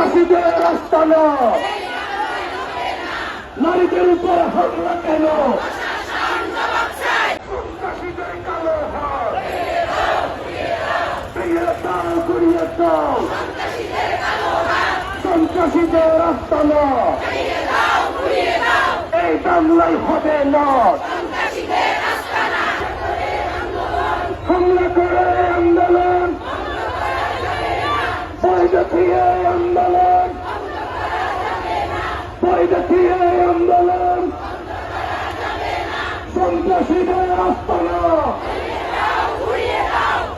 সন্ত্রাসীদের আস্তানা, নারীদের উপর হামলা কেন? সন্ত্রাসীদের কালো হাত ফিরিয়ে দাও, ঘুরিয়ে দাও। সন্ত্রাসীদের আস্তানা এই বাংলায় হবে না। হামলা করে আন্দোলন, বৈধ দিয়ে আন্দোলন, বৈধ দিয়ে আন্দোলন। সন্ত্রাসীদের আস্তানা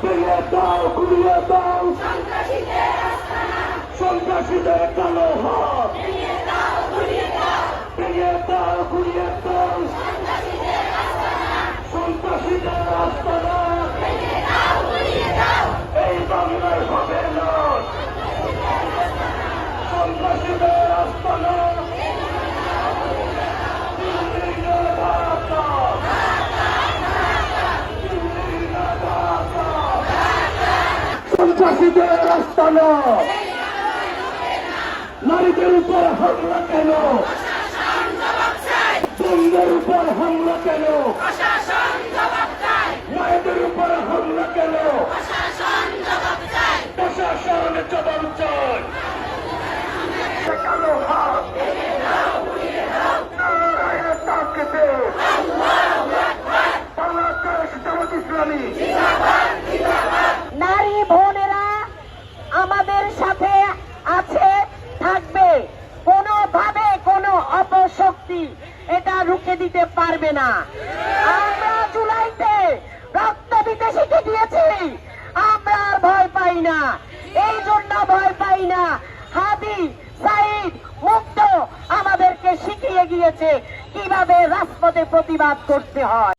ফিরিয়ে দাও, ঘুরিয়ে দাও। সন্ত্রাসীদের কালো হাত ফিরিয়ে দাও, ঘুরিয়ে দাও। সন্ত্রাসীদের আস্তানা এই বাংলায় হবে না। সন্ত্রাসীদের আস্তানা সন্ত্রাসীদের আস্তানা, নারীদের উপর হামলা কেন? বন্ধের উপর হামলা কেন? মায়েদের উপর হামলা কেন? প্রশাসন জবাব চায়। কালো হাত নারায়ণ তাকবীর, বাংলাদেশ জামাত ইসলামী। নারী বোনেরা আমাদের সাথে আছে, থাকবে। কোনোভাবে কোনো অপশক্তি এটা রুখে দিতে পারবে না। আমরা জুলাইতে রক্ত দিতে শিখে দিয়েছি, আমরা আর ভয় পাই না। এই জন্য ভয় পাই না, হাদি সাইদ মুক্ত আমাদেরকে শিখিয়ে গিয়েছে কিভাবে রাজপথে প্রতিবাদ করতে হয়।